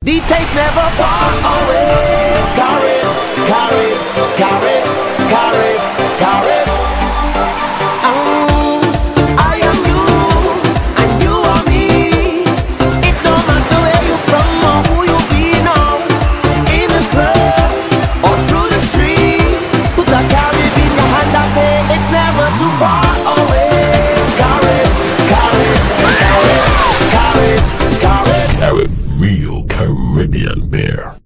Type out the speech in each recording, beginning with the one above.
The taste never far away. Carry, carry, carry, carry, carry. I am you, and you are me. It don't matter where you from or who you be now. In the club or through the streets, put a carry in your hand and say it's never too far away. Carry, carry, carry, carry, carry. Real Caribbean Bear.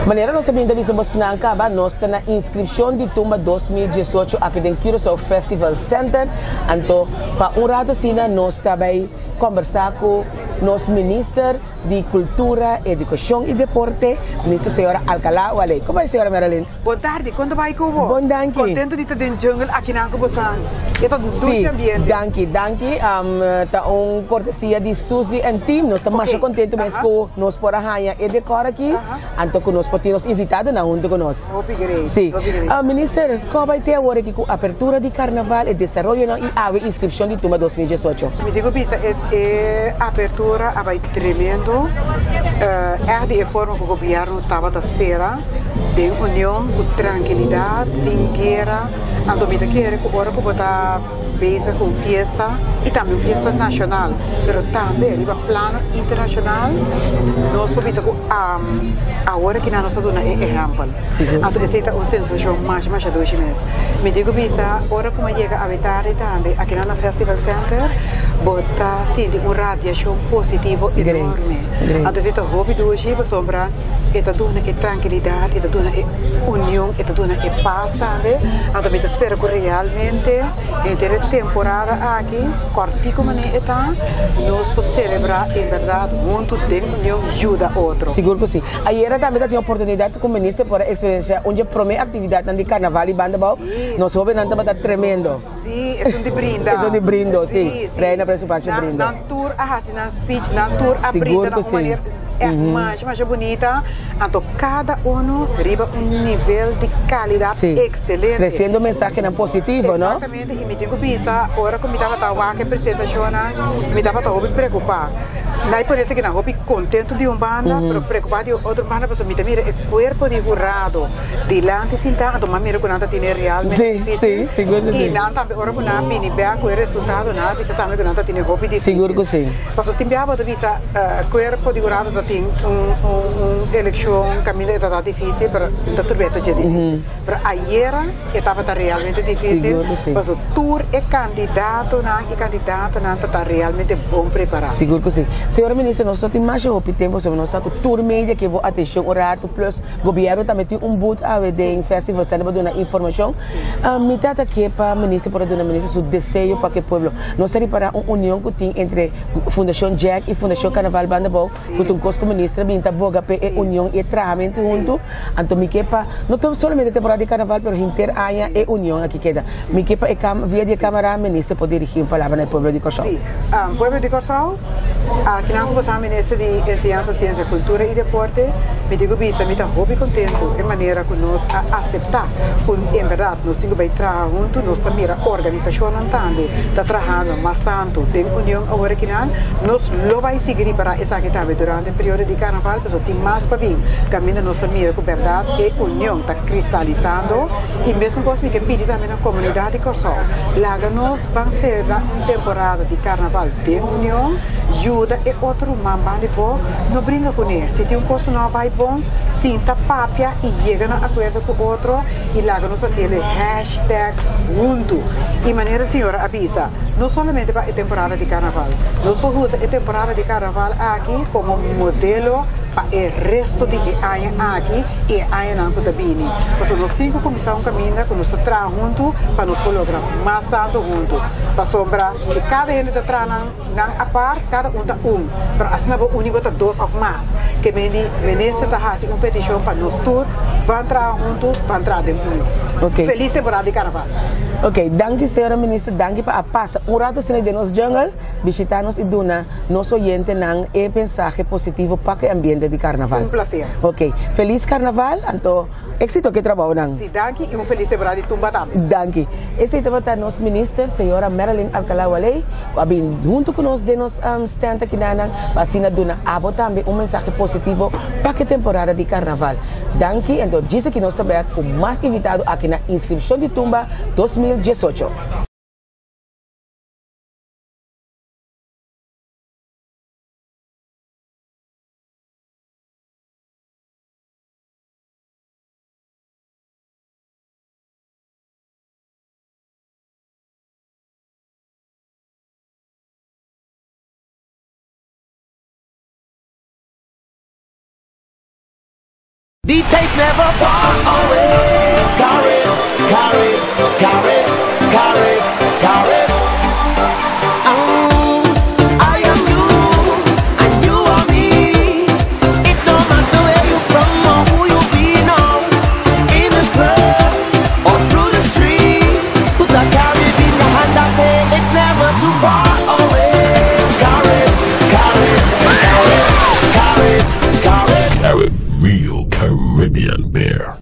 Maneira nós sabemos da Lisboa na acaba nós está na inscrição de tumba 2018 aqui dentro do Curaçao Festival Center. Então, para rato assim nós também conversar com nosso ministro de Cultura, Educação e Deporte, ministra senhora Alcalá Wale. Como é, senhora Marilyn? Boa tarde, quando vai como? Bom, danke. Contento de estar dentro do jungle aqui na Cubação. Está do Sim, ambiente. danke. Está cortesia de Suzy and team. Nós estamos mais contentes mesmo com nós por arranhar e decora aqui. Então, que nós podemos invitados na junto conosco. Sim. Ministro, como vai ter agora aqui com a abertura de carnaval e desenvolvimento e a inscrição de turma 2018? Me digo, Pisa, a abertura vai tremendo. É de forma que o governo estava à espera de união, com tranquilidade, sem guerra. Então, me digo que agora que está bezig com festa e também festa nacional, mas também o plano internacional. Nós podemos agora que nós estamos dando exemplo. Então, essa é uma sensação mais a 2 meses. Me digo, Pisa, agora como chega a habitar também aqui na Festival Center, botar sim uma radiação positiva enorme. Então, essa hobby do hoje, sombra, está dando tranquilidade, está dando união, está dando paz também. Então, eu espero que realmente, em temporada aqui, corte como está, nós podemos celebrar, em verdade, muito de união ajuda outro. Seguro que sim. Ayer também tive a oportunidade com o ministro por a experiência, onde a primeira atividade de carnaval e banda bau, nós vamos estar tremendo. Sim, é um de brinda. É um de brindo, sim. Reina para o brindo. Na tour, na speech, na tour, a brinda, na maneira mais bonita. Então, cada um riba nível de qualidade excelente. Crescendo a mensagem positiva, não? Exatamente. E me digo, Pisa, agora que me estava a apresentação, me estava preocupado. Não parece que não estou contente de uma banda, mas preocupado de outra banda, porque me mira o corpo de jurado delante sentado, então me mira que nada tem realmente difícil. Sim, seguro que sim. E não também agora que não me vê com o resultado, não precisa também que nada tem hobby difícil. Seguro que sim. Porque tem biava de visa corpo de jurado tem eleição caminho está difícil para tudo bem está difícil. Para ayer estava realmente difícil. Mas o tour é candidato não está realmente bom preparado. Seguro que sim. Senhora ministra, nós temos mais tempo sobre nós o tour média que vou atenção o rato plus governo também tem boot a ver em festival para dar informação. Me trata que para ministra para dar ministra o desejo para que o povo nós seria para uma união que tem entre Fundação Jack e Fundação Carnaval Banda Bau, que tem costo ministra binta boga pe união e trabalho junto. Então me que para não tão somente temporada de carnaval, mas inter año e união aqui queda. Me que para via de câmara ministra poder dirigir uma palavra no povo de Curaçao. Sim, povo de Curaçao. Aqui na Cuba, ministra de Enseñanza, Ciência, Cultura e Deporte, me digo, Bisa, me está muito contento de maneira que nós aceitar, em verdade, nós temos que trabalhar junto, nós também a organização está trabalhando bastante, tem união agora aqui nós não vai seguir para essa que está durante o período de carnaval, porque tem mais para vir, caminho nós também com verdade e união está cristalizando, e mesmo coisa que pedir também na comunidade de Curaçao, lá nós vamos ser uma temporada de carnaval de união, ajuda e outro mamba de pó, não brinca com ele. Se tem custo não vai bom, sinta papia e chega a acordo com o outro e lá nós fazemos hashtag junto. E maneira senhora avisa, não somente para a temporada de carnaval, nós vamos usar a temporada de carnaval aqui como modelo para o resto de ano aqui e ano não também. Porque nós temos que começar um caminho que nós trabalhamos junto para nos colocar mais tanto junto. Para sombra, se cada um está trabalhando a parte, cada um está para assim não único está 2 ou mais. Que ministra está fazendo uma petição para nós todos, vamos trabalhar juntos, vamos trabalhar de união. Feliz temporada de carnaval. Ok, danke senhora ministra, danke para a passa. Rato sila de nos jungle, visitanos e duna, nos oyente ng mensaje positivo para o ambiente de carnaval. Placer. Ok, feliz carnaval, anto, éxito que trabalho nang. Sí, danke y un feliz temporada de Tumba también. Danke. Esse é nos minister, senhora Marilyn Alcalá Waley, abin junto com nós de nos stand aqui nanang, pasina duna abo também mensaje positivo para a temporada de carnaval. Danke, então diz que nós trabalhamos com mais invitado aqui na inscrição de Tumba 2018. The taste never far away. Carry, carry, carry, carry, carry. I am you, and you are me. It don't matter where you from or who you be now. In the club or through the streets, put a carry in your hand and say it's never too far away. Carry, carry, carry, carry, carry. Caribbean Caribbean Bear.